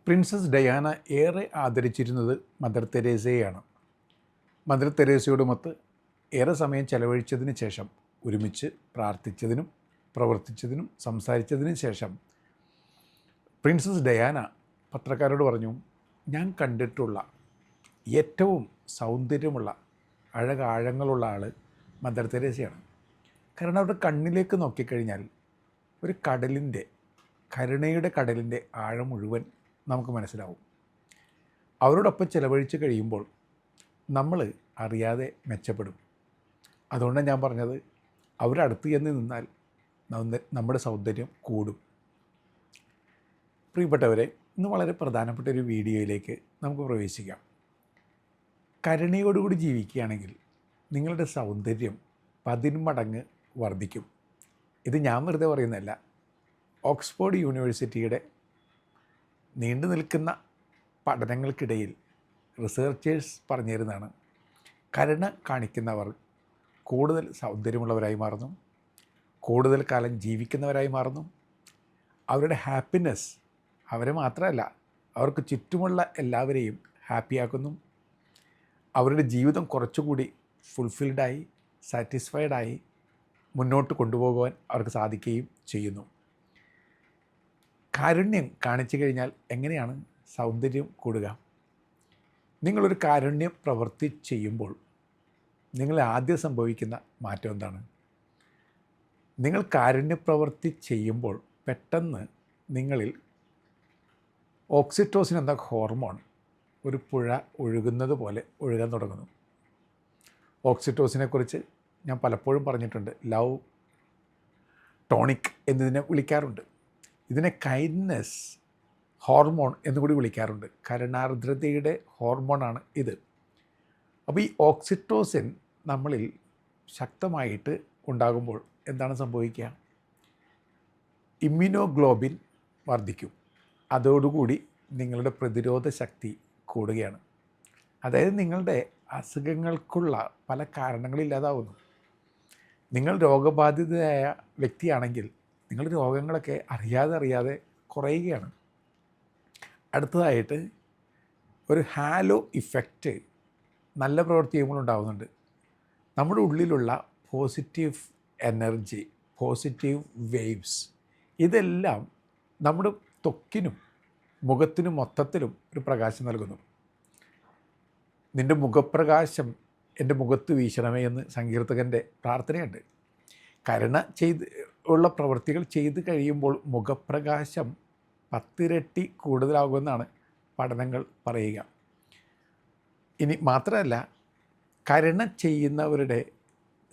Princess Diana ഏറെ ആദരിച്ചിരുന്നത് mother തെരേസയെയാണ്. Mother തെരേസയോടുമൊത്ത് ഏറെ സമയം ചെലവഴിച്ചതിന് ശേഷം, ഒരുമിച്ച് പ്രാർത്ഥിച്ചതിനും പ്രവർത്തിച്ചതിനും സംസാരിച്ചതിനും ശേഷം പ്രിൻസസ് ഡയാന പത്രക്കാരോട് പറഞ്ഞു, ഞാൻ കണ്ടിട്ടുള്ള ഏറ്റവും സൗന്ദര്യമുള്ള അഴകാഴങ്ങളുള്ള ആൾ മദർ തെരേസയാണ്. കാരണം അവരുടെ കണ്ണിലേക്ക് നോക്കിക്കഴിഞ്ഞാൽ ഒരു കരുണയുടെ കടലിൻ്റെ ആഴം മുഴുവൻ നമുക്ക് മനസ്സിലാവും. അവരോടൊപ്പം ചിലവഴിച്ച് കഴിയുമ്പോൾ നമ്മൾ അറിയാതെ മെച്ചപ്പെടും. അതുകൊണ്ടാണ് ഞാൻ പറഞ്ഞത്, അവരടുത്ത് ചെന്ന് നിന്നാൽ നമ്മുടെ സൗന്ദര്യം കൂടും. പ്രിയപ്പെട്ടവരെ, ഇന്ന് വളരെ പ്രധാനപ്പെട്ട ഒരു വീഡിയോയിലേക്ക് നമുക്ക് പ്രവേശിക്കാം. കരുണയോടുകൂടി ജീവിക്കുകയാണെങ്കിൽ നിങ്ങളുടെ സൗന്ദര്യം 10 മടങ്ങ് വർദ്ധിക്കും. ഇത് ഞാൻ വെറുതെ പറയുന്നതല്ല. ഓക്സ്ഫോർഡ് യൂണിവേഴ്സിറ്റിയുടെ നീണ്ടു നിൽക്കുന്ന പഠനങ്ങൾക്കിടയിൽ റിസർച്ചേഴ്സ് പറഞ്ഞു തരുന്നതാണ്. കരുണ കാണിക്കുന്നവർ കൂടുതൽ സൗന്ദര്യമുള്ളവരായി മാറുന്നു, കൂടുതൽ കാലം ജീവിക്കുന്നവരായി മാറുന്നു. അവരുടെ ഹാപ്പിനെസ് അവരെ മാത്രമല്ല, അവർക്ക് ചുറ്റുമുള്ള എല്ലാവരെയും ഹാപ്പിയാക്കുന്നു. അവരുടെ ജീവിതം കുറച്ചുകൂടി ഫുൾഫിൽഡായി സാറ്റിസ്ഫൈഡായി മുന്നോട്ട് കൊണ്ടുപോകുവാൻ അവർക്ക് സാധിക്കുകയും ചെയ്യുന്നു. കാരുണ്യം കാണിച്ചു കഴിഞ്ഞാൽ എങ്ങനെയാണ് സൗന്ദര്യം കൂടുക? നിങ്ങളൊരു കാരുണ്യ പ്രവൃത്തി ചെയ്യുമ്പോൾ നിങ്ങൾ ആദ്യം സംഭവിക്കുന്ന മാറ്റം എന്താണ്? നിങ്ങൾ കാരുണ്യ പ്രവൃത്തി ചെയ്യുമ്പോൾ പെട്ടെന്ന് നിങ്ങളിൽ ഓക്സിറ്റോസിൻ എന്ന ഹോർമോൺ ഒരു പുഴ ഒഴുകുന്നത് പോലെ ഒഴുകാൻ തുടങ്ങുന്നു. ഓക്സിറ്റോസിനെക്കുറിച്ച് ഞാൻ പലപ്പോഴും പറഞ്ഞിട്ടുണ്ട്. ലവ് ടോണിക് എന്നതിനെ വിളിക്കാറുണ്ട്. ഇതിനെ കൈൻഡ്നെസ് ഹോർമോൺ എന്നുകൂടി വിളിക്കാറുണ്ട്. കരുണാർദ്രതയുടെ ഹോർമോണാണ് ഇത്. അപ്പോൾ ഈ ഓക്സിറ്റോസിൻ നമ്മളിൽ ശക്തമായിട്ട് ഉണ്ടാകുമ്പോൾ എന്താണ് സംഭവിക്കുക? ഇമ്മ്യൂണോഗ്ലോബിൻ വർദ്ധിക്കും. അതോടുകൂടി നിങ്ങളുടെ പ്രതിരോധ ശക്തി കൂടുകയാണ്. അതായത് നിങ്ങളുടെ അസുഖങ്ങൾക്കുള്ള പല കാരണങ്ങളില്ലാതാവുന്നു. നിങ്ങൾ രോഗബാധിതയായ വ്യക്തിയാണെങ്കിൽ നിങ്ങളുടെ രോഗങ്ങളൊക്കെ അറിയാതെ കുറയുകയാണ്. അടുത്തതായിട്ട് ഒരു ഹാലോ ഇഫക്റ്റ് നല്ല പ്രവൃത്തി ചെയ്യുമ്പോൾ ഉണ്ടാകുന്നുണ്ട്. നമ്മുടെ ഉള്ളിലുള്ള പോസിറ്റീവ് എനർജി, പോസിറ്റീവ് വേവ്സ്, ഇതെല്ലാം നമ്മുടെ ത്വക്കിനും മുഖത്തിനും മൊത്തത്തിലും ഒരു പ്രകാശം നൽകുന്നു. നിൻ്റെ മുഖപ്രകാശം എൻ്റെ മുഖത്ത് വീശണമേ എന്ന് സങ്കീർത്തകൻ്റെ പ്രാർത്ഥനയുണ്ട്. കരുണ ഉള്ള പ്രവൃത്തികൾ ചെയ്ത് കഴിയുമ്പോൾ മുഖപ്രകാശം 10 ഇരട്ടി കൂടുതലാകുമെന്നാണ് പഠനങ്ങൾ പറയുക. ഇനി മാത്രമല്ല, കരുണ ചെയ്യുന്നവരുടെ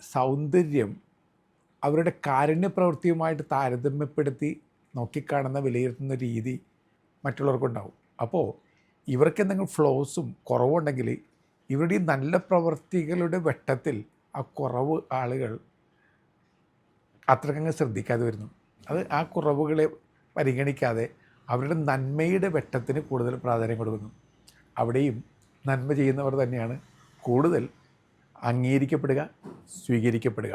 സൗന്ദര്യം അവരുടെ കാരുണ്യ പ്രവൃത്തിയുമായിട്ട് താരതമ്യപ്പെടുത്തി നോക്കിക്കാണുന്ന വിലയിരുത്തുന്ന രീതി മറ്റുള്ളവർക്കുണ്ടാവും. അപ്പോൾ ഇവർക്ക് എന്തെങ്കിലും ഫ്ലോസും കുറവുണ്ടെങ്കിൽ ഇവരുടെ ഈ നല്ല പ്രവൃത്തികളുടെ വെട്ടത്തിൽ ആ കുറവ് ആളുകൾ അത്രക്കങ്ങ് ശ്രദ്ധിക്കാതെ വരുന്നു. ആ കുറവുകളെ പരിഗണിക്കാതെ അവരുടെ നന്മയുടെ വെട്ടത്തിന് കൂടുതൽ പ്രാധാന്യം കൊടുക്കുന്നു. അവിടെയും നന്മ ചെയ്യുന്നവർ തന്നെയാണ് കൂടുതൽ അംഗീകരിക്കപ്പെടുക, സ്വീകരിക്കപ്പെടുക.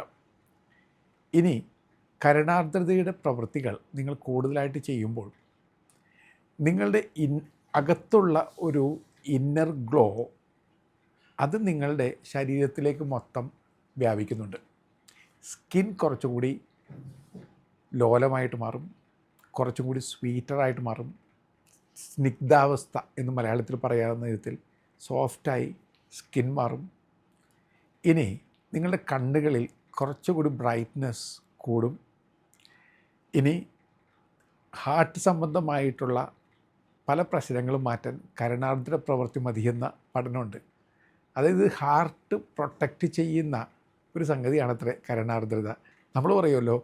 ഇനി കരുണാർദ്രതയുടെ പ്രവൃത്തികൾ നിങ്ങൾ കൂടുതലായിട്ട് ചെയ്യുമ്പോൾ നിങ്ങളുടെ അകത്തുള്ള ഒരു ഇന്നർ ഗ്ലോ അത് നിങ്ങളുടെ ശരീരത്തിലേക്ക് മൊത്തം വ്യാപിക്കുന്നുണ്ട്. സ്കിൻ കുറച്ചുകൂടി ലോലമായിട്ട് മാറും, കുറച്ചും കൂടി സ്വീറ്ററായിട്ട് മാറും. സ്നിഗ്ധാവസ്ഥ എന്ന് മലയാളത്തിൽ പറയാവുന്ന വിധത്തിൽ സോഫ്റ്റായി സ്കിൻ മാറും. ഇനി നിങ്ങളുടെ കണ്ണുകളിൽ കുറച്ചുകൂടി ബ്രൈറ്റ്നെസ് കൂടും. ഇനി ഹാർട്ട് സംബന്ധമായിട്ടുള്ള പല പ്രശ്നങ്ങളും മാറ്റാൻ കരുണാർദ്ര പ്രവൃത്തി മതിയെന്ന പഠനമുണ്ട്. അതായത് ഹാർട്ട് പ്രൊട്ടക്റ്റ് ചെയ്യുന്ന ഒരു സംഗതിയാണത്രേ കരുണാർദ്രത. നമ്മൾ പറയുമല്ലോ,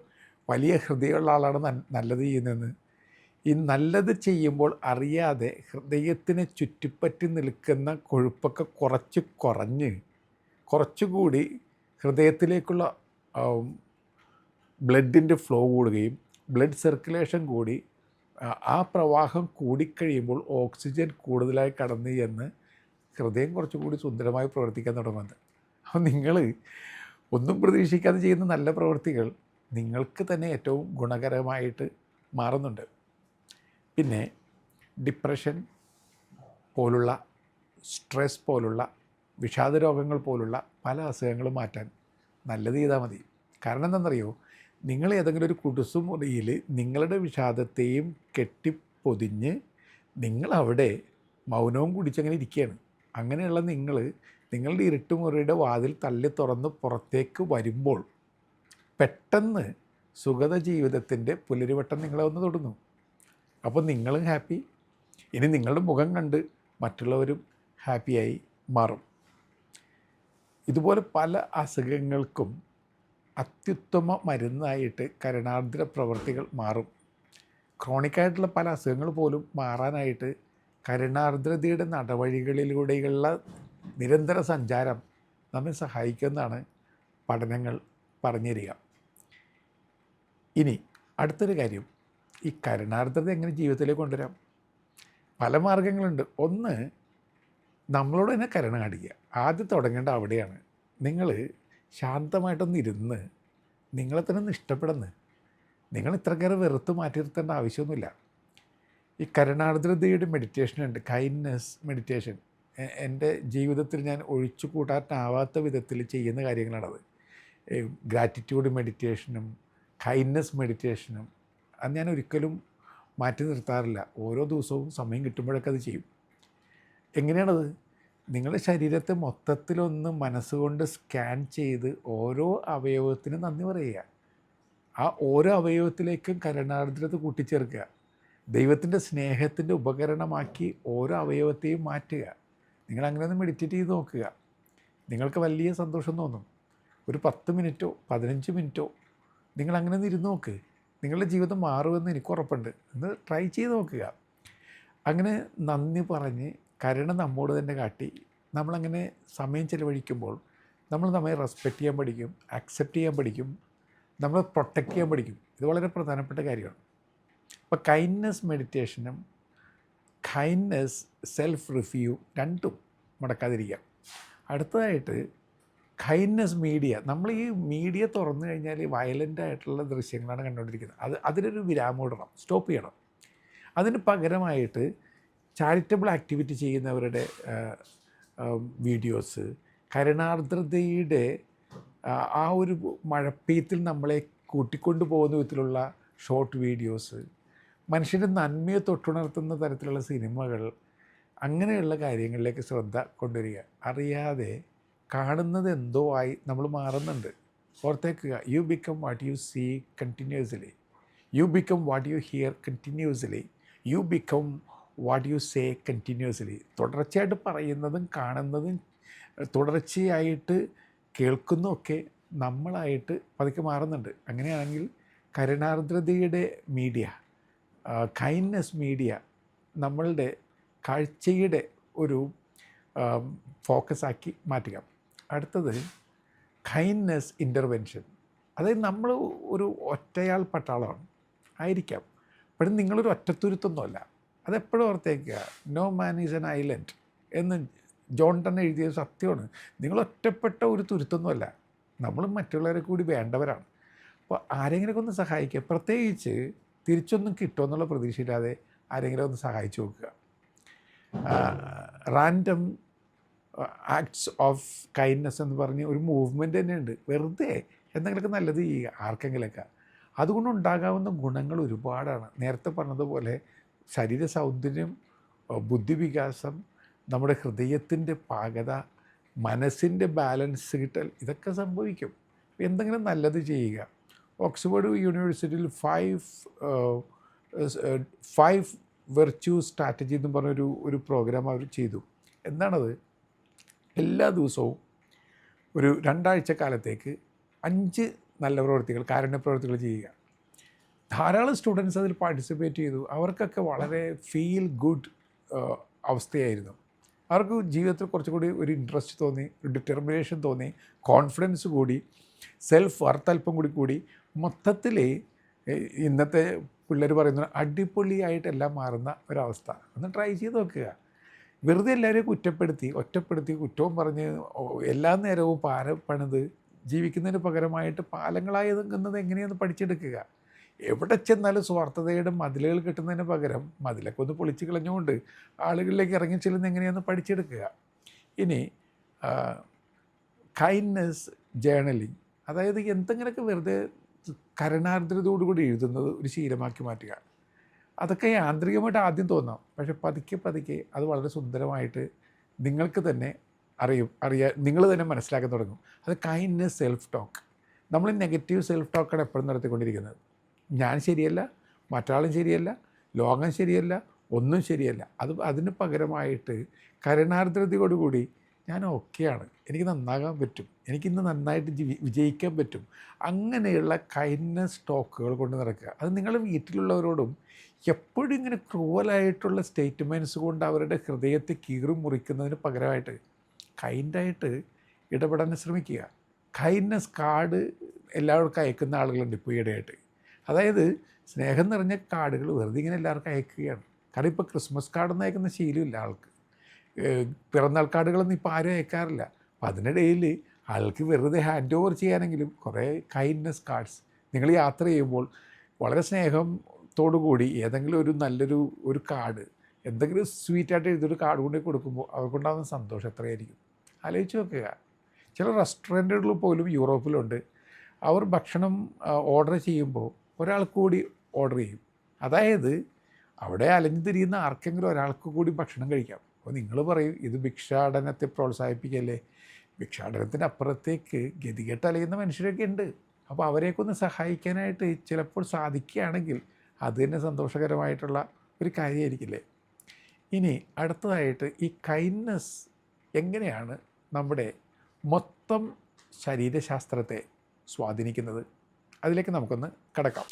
വലിയ ഹൃദയമുള്ള ആളാണ് നല്ലത് ചെയ്യുന്നതെന്ന്. ഈ നല്ലത് ചെയ്യുമ്പോൾ അറിയാതെ ഹൃദയത്തിനെ ചുറ്റിപ്പറ്റി നിൽക്കുന്ന കൊഴുപ്പൊക്കെ കുറഞ്ഞ് കുറച്ചുകൂടി ഹൃദയത്തിലേക്കുള്ള ബ്ലഡിൻ്റെ ഫ്ലോ കൂടുകയും ബ്ലഡ് സർക്കുലേഷൻ കൂടി ആ പ്രവാഹം കൂടിക്കഴിയുമ്പോൾ ഓക്സിജൻ കൂടുതലായി കടന്നു ചെന്ന് ഹൃദയം കുറച്ചുകൂടി സുന്ദരമായി പ്രവർത്തിക്കാൻ തുടങ്ങുന്നത്. അപ്പോൾ നിങ്ങൾ ഒന്നും പ്രതീക്ഷിക്കാതെ ചെയ്യുന്ന നല്ല പ്രവൃത്തികൾ നിങ്ങൾക്ക് തന്നെ ഏറ്റവും ഗുണകരമായിട്ട് മാറുന്നുണ്ട്. പിന്നെ ഡിപ്രഷൻ പോലുള്ള, സ്ട്രെസ് പോലുള്ള, വിഷാദ രോഗങ്ങൾ പോലുള്ള പല അസുഖങ്ങളും മാറ്റാൻ നല്ലത് ചെയ്താൽ മതി. കാരണം എന്താണെന്നറിയോ, നിങ്ങൾ ഏതെങ്കിലും ഒരു കുടുസുമുറിയിൽ നിങ്ങളുടെ വിഷാദത്തെയും കെട്ടിപ്പൊതിഞ്ഞ് നിങ്ങളവിടെ മൗനവും കുടിച്ചങ്ങനെ ഇരിക്കുകയാണ്. അങ്ങനെയുള്ള നിങ്ങളുടെ ഇരുട്ടുമുറിയുടെ വാതിൽ തള്ളി തുറന്ന് പുറത്തേക്ക് വരുമ്പോൾ പെട്ടെന്ന് സുഗത ജീവിതത്തിൻ്റെ പുലരിവട്ടം നിങ്ങളെ ഒന്ന് തൊടുന്നു. അപ്പോൾ നിങ്ങളും ഹാപ്പി, ഇനി നിങ്ങളുടെ മുഖം കണ്ട് മറ്റുള്ളവരും ഹാപ്പിയായി മാറും. ഇതുപോലെ പല അസുഖങ്ങൾക്കും അത്യുത്തമ മരുന്നായിട്ട് കരുണാർദ്ര പ്രവൃത്തികൾ മാറും. ക്രോണിക്കായിട്ടുള്ള പല അസുഖങ്ങൾ പോലും മാറാനായിട്ട് കരുണാർദ്രതയുടെ നടവഴികളിലൂടെയുള്ള നിരന്തര സഞ്ചാരം നമ്മെ സഹായിക്കുമെന്നാണ് പഠനങ്ങൾ പറഞ്ഞു തരിക. ഇനി അടുത്തൊരു കാര്യം, ഈ കരുണാർദ്രത എങ്ങനെ ജീവിതത്തിലേക്ക് കൊണ്ടുവരാം? പല മാർഗങ്ങളുണ്ട്. ഒന്ന്, നമ്മളോട് തന്നെ കരുണ കാണിക്കുക. ആദ്യം തുടങ്ങേണ്ട അവിടെയാണ്. നിങ്ങൾ ശാന്തമായിട്ടൊന്ന് ഇരുന്ന് നിങ്ങളെ തന്നെ ഒന്ന് ഇഷ്ടപ്പെടുന്നു. നിങ്ങൾ ഇത്രക്കേറെ വെറുത്ത് മാറ്റി നിർത്തേണ്ട ആവശ്യമൊന്നുമില്ല. ഈ കരുണാർദ്രതയുടെ മെഡിറ്റേഷനുണ്ട്, കൈൻഡ്നെസ് മെഡിറ്റേഷൻ. എൻ്റെ ജീവിതത്തിൽ ഞാൻ ഒഴിച്ചു കൂട്ടാനാവാത്ത വിധത്തിൽ ചെയ്യുന്ന കാര്യങ്ങളാണത്. ഗ്രാറ്റിറ്റ്യൂഡ് മെഡിറ്റേഷനും കൈൻഡ്നെസ് മെഡിറ്റേഷനും അത് ഞാൻ ഒരിക്കലും മാറ്റി നിർത്താറില്ല. ഓരോ ദിവസവും സമയം കിട്ടുമ്പോഴൊക്കെ അത് ചെയ്യും. എങ്ങനെയാണത്? നിങ്ങളുടെ ശരീരത്തെ മൊത്തത്തിലൊന്ന് മനസ്സുകൊണ്ട് സ്കാൻ ചെയ്ത് ഓരോ അവയവത്തിനും നന്ദി പറയുക. ആ ഓരോ അവയവത്തിലേക്കും കരുണാർദ്രത കൂട്ടിച്ചേർക്കുക. ദൈവത്തിൻ്റെ സ്നേഹത്തിൻ്റെ ഉപകരണമാക്കി ഓരോ അവയവത്തെയും മാറ്റുക. നിങ്ങളങ്ങനെ ഒന്ന് മെഡിറ്റേറ്റ് ചെയ്ത് നോക്കുക. നിങ്ങൾക്ക് വലിയ സന്തോഷം തോന്നും. ഒരു 10 മിനിറ്റോ 15 മിനിറ്റോ നിങ്ങളങ്ങനെ ഒന്ന് ഇരുന്ന് നോക്ക്. നിങ്ങളുടെ ജീവിതം മാറുമെന്ന് എനിക്ക് ഉറപ്പുണ്ട്. ഒന്ന് ട്രൈ ചെയ്ത് നോക്കുക. അങ്ങനെ നന്ദി പറഞ്ഞ് കരുണ നമ്മോട് തന്നെ കാട്ടി നമ്മളങ്ങനെ സമയം ചിലവഴിക്കുമ്പോൾ നമ്മൾ നമ്മെ റെസ്പെക്റ്റ് ചെയ്യാൻ പഠിക്കും, അക്സെപ്റ്റ് ചെയ്യാൻ പഠിക്കും, നമ്മൾ പ്രൊട്ടക്റ്റ് ചെയ്യാൻ പഠിക്കും. ഇത് വളരെ പ്രധാനപ്പെട്ട കാര്യമാണ്. അപ്പോൾ കൈൻഡ്നെസ് മെഡിറ്റേഷനും കൈൻഡ്നെസ് സെൽഫ് റിവ്യൂ രണ്ടും മുടക്കാതിരിക്കുക. അടുത്തതായിട്ട് കൈൻഡ്നെസ് മീഡിയ. നമ്മൾ ഈ മീഡിയ തുറന്നു കഴിഞ്ഞാൽ വയലൻ്റായിട്ടുള്ള ദൃശ്യങ്ങളാണ് കണ്ടുകൊണ്ടിരിക്കുന്നത്. അതിനൊരു വിരാമം ഇടണം, സ്റ്റോപ്പ് ചെയ്യണം. അതിന് പകരമായിട്ട് ചാരിറ്റബിൾ ആക്ടിവിറ്റി ചെയ്യുന്നവരുടെ വീഡിയോസ്, കരുണാർദ്രതയുടെ ആ ഒരു മഴപ്പെയ്ത്തിൽ നമ്മളെ കൂട്ടിക്കൊണ്ടു പോകുന്ന വിധത്തിലുള്ള ഷോർട്ട് വീഡിയോസ്, മനുഷ്യൻ്റെ നന്മയെ തൊട്ടുണർത്തുന്ന തരത്തിലുള്ള സിനിമകൾ, അങ്ങനെയുള്ള കാര്യങ്ങളിലേക്ക് ശ്രദ്ധ കൊണ്ടുവരിക. അറിയാതെ കാണുന്നത് എന്തോ ആയി നമ്മൾ മാറുന്നുണ്ട്. ഓർത്തേക്കുക, you become what you see continuously, you become what you hear continuously, you become what you say continuously. തുടർച്ചയായിട്ട് പറയുന്നതും കാണുന്നതും തുടർച്ചയായിട്ട് കേൾക്കുന്നതൊക്കെ നമ്മളായിട്ട് പതുക്കെ മാറുന്നുണ്ട്. അങ്ങനെയാണെങ്കിൽ കരുണാർദ്രതയുടെ മീഡിയ, കൈൻഡ്നെസ് മീഡിയ നമ്മളുടെ കാഴ്ചയുടെ ഒരു ഫോക്കസാക്കി മാറ്റുക. അടുത്തത് കൈൻഡ്നെസ് ഇൻ്റർവെൻഷൻ. അതായത് നമ്മൾ ഒരു ഒറ്റയാൾ പട്ടാളമാണ് ആയിരിക്കാം, പക്ഷേ നിങ്ങളൊരു ഒറ്റത്തുരുത്തൊന്നുമല്ല. അതെപ്പോഴും ഓർത്തേക്കുക. No man is an island എന്ന് ജോൺ തന്നെ എഴുതിയ സത്യമാണ്. നിങ്ങൾ ഒറ്റപ്പെട്ട ഒരു തുരുത്തൊന്നുമല്ല, നമ്മൾ മറ്റുള്ളവരെ കൂടി വേണ്ടവരാണ്. അപ്പോൾ ആരെങ്കിലുമൊക്കെ ഒന്ന് സഹായിക്കുക. പ്രത്യേകിച്ച് തിരിച്ചൊന്നും കിട്ടുമെന്നുള്ള പ്രതീക്ഷയില്ലാതെ ആരെങ്കിലും ഒന്ന് സഹായിച്ചു നോക്കുക. റാൻഡം ആക്ട്സ് ഓഫ് കൈൻഡ്നെസ് എന്ന് പറഞ്ഞ് ഒരു മൂവ്മെൻറ്റ് തന്നെയുണ്ട്. വെറുതെ എന്തെങ്കിലുമൊക്കെ നല്ലത് ചെയ്യുക ആർക്കെങ്കിലൊക്കെ. അതുകൊണ്ടുണ്ടാകാവുന്ന ഗുണങ്ങൾ ഒരുപാടാണ്. നേരത്തെ പറഞ്ഞതുപോലെ ശരീര സൗന്ദര്യം, ബുദ്ധിവികാസം, നമ്മുടെ ഹൃദയത്തിൻ്റെ പാകത, മനസ്സിൻ്റെ ബാലൻസ് കിട്ടൽ, ഇതൊക്കെ സംഭവിക്കും. എന്തെങ്കിലും നല്ലത് ചെയ്യുക. ഓക്സ്ഫോർഡ് യൂണിവേഴ്സിറ്റിയിൽ 5 വെർച്യൂ സ്ട്രാറ്റജി എന്ന് പറഞ്ഞൊരു പ്രോഗ്രാം അവർ ചെയ്തു. എന്താണത്? എല്ലാ ദിവസവും ഒരു 2 ആഴ്ച കാലത്തേക്ക് 5 നല്ല പ്രവൃത്തികൾ, കാരുണ്യ പ്രവൃത്തികൾ ചെയ്യുക. ധാരാളം സ്റ്റുഡൻസ് അതിൽ പാർട്ടിസിപ്പേറ്റ് ചെയ്തു. അവർക്കൊക്കെ വളരെ ഫീൽ ഗുഡ് അവസ്ഥയായിരുന്നു. അവർക്ക് ജീവിതത്തിൽ കുറച്ചുകൂടി ഒരു ഇൻട്രസ്റ്റ് തോന്നി, ഒരു ഡിറ്റർമിനേഷൻ തോന്നി, കോൺഫിഡൻസ് കൂടി, സെൽഫ് വർത്ത് അല്പം കൂടി മൊത്തത്തിൽ ഇന്നത്തെ പിള്ളേർ പറയുന്ന അടിപൊളിയായിട്ടെല്ലാം മാറുന്ന ഒരവസ്ഥ. ഒന്ന് ട്രൈ ചെയ്ത് നോക്കുക. വെറുതെ എല്ലാവരെയും ഒറ്റപ്പെടുത്തി കുറ്റവും പറഞ്ഞ് എല്ലാ നേരവും പാലം പണിത് ജീവിക്കുന്നതിന് പകരമായിട്ട് പാലങ്ങളായി നിൽക്കുന്നത് എങ്ങനെയെന്ന് പഠിച്ചെടുക്കുക. എവിടെ ചെന്നാലും സ്വാർത്ഥതയുടെ മതിലുകൾ കിട്ടുന്നതിന് പകരം മതിലൊക്കെ ഒന്ന് പൊളിച്ച് കളഞ്ഞുകൊണ്ട് ആളുകളിലേക്ക് ഇറങ്ങി ചെല്ലുന്ന എങ്ങനെയാണെന്ന് പഠിച്ചെടുക്കുക. ഇനി കൈൻഡ്നെസ് ജേർണലിങ്, അതായത് എന്തെങ്കിലുമൊക്കെ വെറുതെ കരുണാർദ്രതയോടുകൂടി എഴുതുന്നത് ഒരു ശീലമാക്കി മാറ്റുക. അതൊക്കെ യാന്ത്രികമായിട്ട് ആദ്യം തോന്നാം, പക്ഷെ പതുക്കെ പതുക്കെ അത് വളരെ സുന്ദരമായിട്ട് നിങ്ങൾക്ക് തന്നെ നിങ്ങൾ തന്നെ മനസ്സിലാക്കാൻ തുടങ്ങും. അത് കൈൻഡ്നെസ് സെൽഫ് ടോക്ക്. നമ്മൾ നെഗറ്റീവ് സെൽഫ് ടോക്കാണ് എപ്പോഴും നടത്തിക്കൊണ്ടിരിക്കുന്നത്. ഞാൻ ശരിയല്ല, മറ്റാളും ശരിയല്ല, ലോകം ശരിയല്ല, ഒന്നും ശരിയല്ല. അതിന് പകരമായിട്ട് കരുണാർദ്രതയോടുകൂടി ഞാൻ ഓക്കെയാണ്, എനിക്ക് നന്നാകാൻ പറ്റും, എനിക്കിന്ന് നന്നായിട്ട് വിജയിക്കാൻ പറ്റും, അങ്ങനെയുള്ള കൈൻഡ്നെസ് ടോക്കുകൾ കൊണ്ട് നടക്കുക. അത് നിങ്ങൾ വീട്ടിലുള്ളവരോടും എപ്പോഴും ഇങ്ങനെ ക്രൂവലായിട്ടുള്ള സ്റ്റേറ്റ്മെൻറ്റ്സ് കൊണ്ട് അവരുടെ ഹൃദയത്തെ കീറി മുറിക്കുന്നതിന് പകരമായിട്ട് കൈൻഡായിട്ട് ഇടപെടാൻ ശ്രമിക്കുക. കൈൻഡ്നെസ് കാർഡ് എല്ലാവർക്കും അയക്കുന്ന ആളുകളുണ്ട് ഇപ്പോൾ ഈയിടെയായിട്ട്. അതായത് സ്നേഹം നിറഞ്ഞ കാർഡുകൾ വെറുതെ ഇങ്ങനെ എല്ലാവർക്കും അയക്കുകയാണ്. കാരണം ഇപ്പോൾ ക്രിസ്മസ് കാർഡൊന്നും അയക്കുന്ന ശീലമില്ല ആൾക്ക്. പിറന്നാൾ കാർഡുകളൊന്നും ഇപ്പോൾ ആരും അയക്കാറില്ല. അപ്പോൾ അതിനിടയിൽ ആൾക്ക് വെറുതെ ഹാൻഡ് ഓവർ ചെയ്യാനെങ്കിലും കുറേ കൈൻഡ്നെസ് കാർഡ്സ് നിങ്ങൾ യാത്ര ചെയ്യുമ്പോൾ വളരെ സ്നേഹത്തോടുകൂടി ഏതെങ്കിലും ഒരു നല്ലൊരു കാർഡ്, എന്തെങ്കിലും സ്വീറ്റായിട്ട് എഴുതിയൊരു കാർഡ് കൊണ്ട് കൊടുക്കുമ്പോൾ അവർക്കുണ്ടാകുന്ന സന്തോഷം എത്രയായിരിക്കും ആലോചിച്ച് നോക്കുക. ചില റെസ്റ്റോറൻറ്റുകൾ പോലും യൂറോപ്പിലുണ്ട്. അവർ ഭക്ഷണം ഓർഡർ ചെയ്യുമ്പോൾ ഒരാൾക്ക് കൂടി ഓർഡർ ചെയ്യും. അതായത് അവിടെ അലഞ്ഞു തിരിയുന്ന ആർക്കെങ്കിലും ഒരാൾക്ക് കൂടി ഭക്ഷണം കഴിക്കാം. അപ്പോൾ നിങ്ങൾ പറയും ഇത് ഭിക്ഷാടനത്തെ പ്രോത്സാഹിപ്പിക്കല്ലേ. ഭിക്ഷാടനത്തിൻ്റെ അപ്പുറത്തേക്ക് ഗതികെട്ട് അലയുന്ന മനുഷ്യരൊക്കെ ഉണ്ട്. അപ്പോൾ അവരെയൊക്കെ ഒന്ന് സഹായിക്കാനായിട്ട് ചിലപ്പോൾ സാധിക്കുകയാണെങ്കിൽ അത് തന്നെ സന്തോഷകരമായിട്ടുള്ള ഒരു കാര്യമായിരിക്കില്ലേ. ഇനി അടുത്തതായിട്ട് ഈ കൈൻഡ്നെസ് എങ്ങനെയാണ് നമ്മുടെ മൊത്തം ശരീരശാസ്ത്രത്തെ സ്വാധീനിക്കുന്നത്, അതിലേക്ക് നമുക്കൊന്ന് കടക്കാം.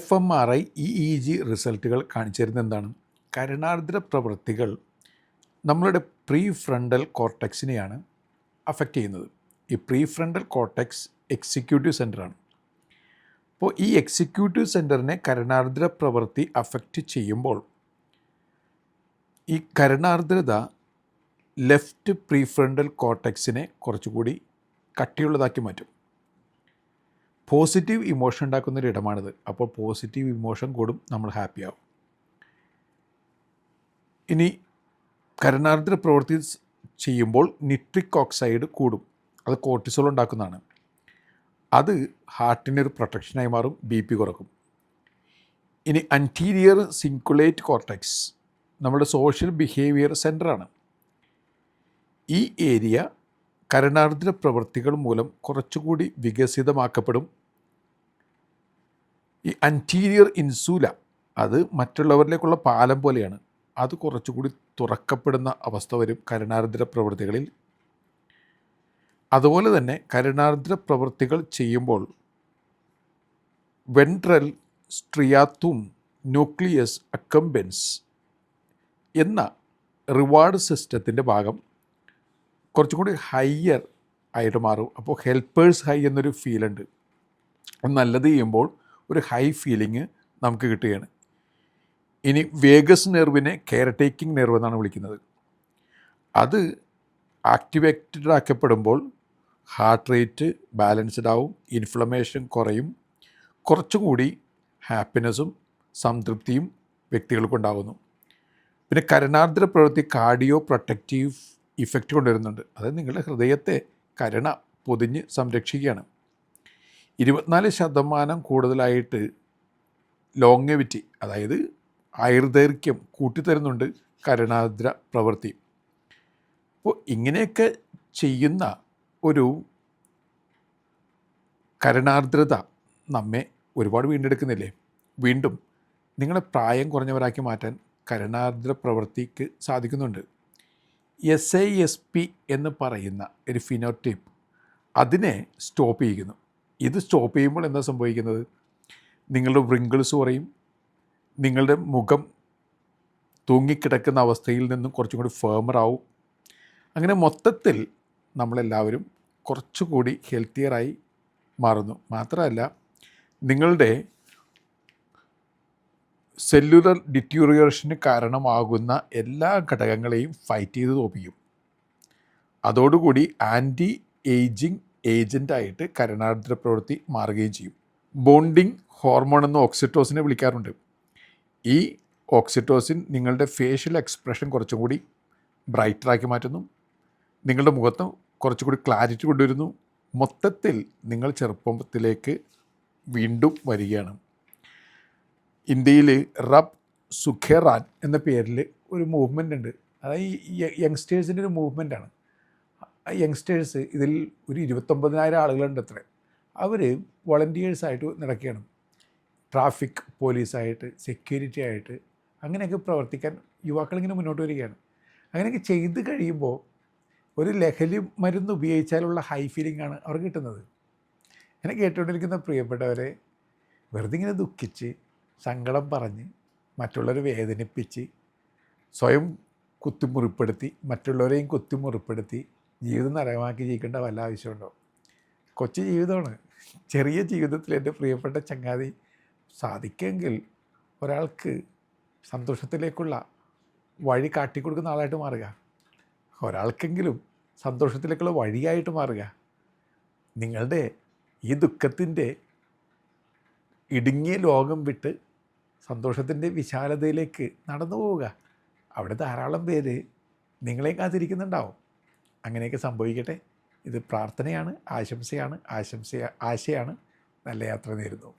FMRI EEG റിസൾട്ടുകൾ കാണിച്ചു തരുന്നത് എന്താണ്? കരുണാർദ്ര പ്രവൃത്തികൾ നമ്മളുടെ പ്രീ ഫ്രണ്ടൽ കോർട്ടെക്സിനെയാണ് അഫക്റ്റ് ചെയ്യുന്നത്. ഈ പ്രീ ഫ്രണ്ടൽ കോർട്ടെക്സ് എക്സിക്യൂട്ടീവ് സെൻ്ററാണ്. അപ്പോൾ ഈ എക്സിക്യൂട്ടീവ് സെൻ്ററിനെ കരുണാർദ്ര പ്രവൃത്തി അഫക്റ്റ് ചെയ്യുമ്പോൾ ഈ കരുണാർദ്രത ലെഫ്റ്റ് പ്രീ ഫ്രണ്ടൽ കോർട്ടെക്സിനെ കുറച്ചുകൂടി കട്ടിയുള്ളതാക്കി മാറ്റും. പോസിറ്റീവ് ഇമോഷൻ ഉണ്ടാക്കുന്നൊരു ഇടമാണിത്. അപ്പോൾ പോസിറ്റീവ് ഇമോഷൻ കൂടും, നമ്മൾ ഹാപ്പിയാവും. ഇനി കരുണാർദ്ര പ്രവൃത്തി ചെയ്യുമ്പോൾ നിട്രിക് ഓക്സൈഡ് കൂടും. അത് കോർട്ടിസോൾ ഉണ്ടാക്കുന്നതാണ്. അത് ഹാർട്ടിനൊരു പ്രൊട്ടക്ഷനായി മാറും, BP കുറക്കും. ഇനി അൻറ്റീരിയർ സിങ്കുലേറ്റ് കോർട്ടെക്സ് നമ്മുടെ സോഷ്യൽ ബിഹേവിയർ സെൻ്ററാണ്. ഈ ഏരിയ കരുണാർദ്ര പ്രവൃത്തികൾ മൂലം കുറച്ചുകൂടി വികസിതമാക്കപ്പെടും. ഈ അൻറ്റീരിയർ ഇൻസുല അത് മറ്റുള്ളവരിലേക്കുള്ള പാലം പോലെയാണ്. അത് കുറച്ചുകൂടി തുറക്കപ്പെടുന്ന അവസ്ഥ വരും കരുണാർദ്ര പ്രവൃത്തികളിൽ. അതുപോലെ തന്നെ കരുണാർദ്ര പ്രവൃത്തികൾ ചെയ്യുമ്പോൾ വെൻട്രൽ സ്ട്രിയാത്തും ന്യൂക്ലിയസ് അക്കംബൻസ് എന്ന റിവാർഡ് സിസ്റ്റത്തിൻ്റെ ഭാഗം കുറച്ചും കൂടി ഹയ്യർ ആയിട്ട് മാറും. അപ്പോൾ ഹെൽപ്പേഴ്സ് ഹൈ എന്നൊരു ഫീലുണ്ട്. നല്ലത് ചെയ്യുമ്പോൾ ഒരു ഹൈ ഫീലിംഗ് നമുക്ക് കിട്ടുകയാണ്. ഇനി വേഗസ് നെർവിനെ കെയർ ടേക്കിംഗ് നെർവ് എന്നാണ് വിളിക്കുന്നത്. അത് ആക്ടിവേറ്റഡ് ആക്കപ്പെടുമ്പോൾ ഹാർട്ട് റേറ്റ് ബാലൻസ്ഡ് ആവും, ഇൻഫ്ലമേഷൻ കുറയും, കുറച്ചുകൂടി ഹാപ്പിനെസ്സും സംതൃപ്തിയും വ്യക്തികൾക്കുണ്ടാകുന്നു. പിന്നെ കരുണാർദ്ര പ്രവൃത്തി കാർഡിയോ പ്രൊട്ടക്റ്റീവ് ഇഫക്റ്റ് കൊണ്ടുവരുന്നുണ്ട്. അത് നിങ്ങളുടെ ഹൃദയത്തെ കരുണ പൊതിഞ്ഞ് സംരക്ഷിക്കുകയാണ്. 24% കൂടുതലായിട്ട് ലോങ്ങെവിറ്റി, അതായത് ആയുർദൈർഘ്യം കൂട്ടിത്തരുന്നുണ്ട് കരുണാർദ്ര പ്രവൃത്തി. അപ്പോൾ ഇങ്ങനെയൊക്കെ ചെയ്യുന്ന ഒരു കരുണാർദ്രത നമ്മെ ഒരുപാട് വീണ്ടെടുക്കുന്നില്ലേ. വീണ്ടും നിങ്ങളെ പ്രായം കുറഞ്ഞവരാക്കി മാറ്റാൻ കരുണാർദ്ര പ്രവൃത്തിക്ക് സാധിക്കുന്നുണ്ട്. SISP എന്ന് പറയുന്ന ഒരു ഫിനോടൈപ്പ് അതിനെ സ്റ്റോപ്പ് ചെയ്യുന്നു. ഇത് സ്റ്റോപ്പ് ചെയ്യുമ്പോൾ എന്താ സംഭവിക്കുന്നത്? നിങ്ങളുടെ വ്രിങ്കിൾസ് കുറയും, നിങ്ങളുടെ മുഖം തൂങ്ങിക്കിടക്കുന്ന അവസ്ഥയിൽ നിന്നും കുറച്ചും കൂടി ഫേമറാവും. അങ്ങനെ മൊത്തത്തിൽ നമ്മളെല്ലാവരും കുറച്ചുകൂടി ഹെൽത്തിയറായി മാറുന്നു. മാത്രമല്ല നിങ്ങളുടെ സെല്ലുലർ ഡിറ്റീറിയേഷന് കാരണമാകുന്ന എല്ലാ ഘടകങ്ങളെയും ഫൈറ്റ് ചെയ്ത് തോപ്പിക്കും. അതോടുകൂടി ആൻറ്റി ഏജിങ് ഏജൻ്റായിട്ട് കരുണാർദ്ര പ്രവൃത്തി മാറുകയും ചെയ്യും. ബോണ്ടിങ് ഹോർമോൺ എന്ന് ഓക്സിറ്റോസിനെ വിളിക്കാറുണ്ട്. ഈ ഓക്സിറ്റോസിൻ നിങ്ങളുടെ ഫേഷ്യൽ എക്സ്പ്രഷൻ കുറച്ചും കൂടി ബ്രൈറ്ററാക്കി മാറ്റുന്നു, നിങ്ങളുടെ മുഖത്ത് കുറച്ചുകൂടി ക്ലാരിറ്റി കൊണ്ടുവരുന്നു. മൊത്തത്തിൽ നിങ്ങൾ ചെറുപ്പത്തിലേക്ക് വീണ്ടും വരികയാണ്. ഇന്ത്യയിൽ റബ് സുഖേറാൻ എന്ന പേരിൽ ഒരു മൂവ്മെൻ്റ് ഉണ്ട്. അതായത് ഈ യങ്സ്റ്റേഴ്സിൻ്റെ ഒരു മൂവ്മെൻറ്റാണ്. ആ യങ്സ്റ്റേഴ്സ് ഇതിൽ ഒരു 29,000 ആളുകളുണ്ട് അത്ര. അവർ വോളണ്ടിയേഴ്സായിട്ട് നടക്കുകയാണ്. ട്രാഫിക് പോലീസായിട്ട്, സെക്യൂരിറ്റി ആയിട്ട് അങ്ങനെയൊക്കെ പ്രവർത്തിക്കാൻ യുവാക്കളിങ്ങനെ മുന്നോട്ട് വരികയാണ്. അങ്ങനെയൊക്കെ ചെയ്ത് കഴിയുമ്പോൾ ഒരു ലഹരി മരുന്ന് ഉപയോഗിച്ചാലുള്ള ഹൈ ഫീലിംഗ് ആണ് അവർക്ക് കിട്ടുന്നത്. എന്നെ കേട്ടുകൊണ്ടിരിക്കുന്ന പ്രിയപ്പെട്ടവരെ, വെറുതെ ഇങ്ങനെ ദുഃഖിച്ച് സങ്കടം പറഞ്ഞ് മറ്റുള്ളവരെ വേദനിപ്പിച്ച് സ്വയം കുത്തിമുറിപ്പെടുത്തി മറ്റുള്ളവരെയും കുത്തിമുറിപ്പെടുത്തി ജീവിതം നരകമാക്കി ജീവിക്കേണ്ട വല്ല ആവശ്യമുണ്ടോ? കൊച്ചു ജീവിതമാണ്. ചെറിയ ജീവിതത്തിൽ എൻ്റെ പ്രിയപ്പെട്ട ചങ്ങാതി, സാധിക്കുമെങ്കിൽ ഒരാൾക്ക് സന്തോഷത്തിലേക്കുള്ള വഴി കാട്ടിക്കൊടുക്കുന്ന ആളായിട്ട് മാറുക, ഒരാൾക്കെങ്കിലും സന്തോഷത്തിലേക്കുള്ള വഴിയായിട്ട് മാറുക. നിങ്ങളുടെ ഈ ദുഃഖത്തിൻ്റെ ഇടുങ്ങിയ ലോകം വിട്ട് സന്തോഷത്തിൻ്റെ വിശാലതയിലേക്ക് നടന്നു പോവുക. അവിടെ ധാരാളം പേര് നിങ്ങളെ കാത്തിരിക്കുന്നുണ്ടാവും. അങ്ങനെയൊക്കെ സംഭവിക്കട്ടെ. ഇത് പ്രാർത്ഥനയാണ്, ആശംസയാണ്. ആശയാണ്. നല്ല യാത്ര നേരുന്നു.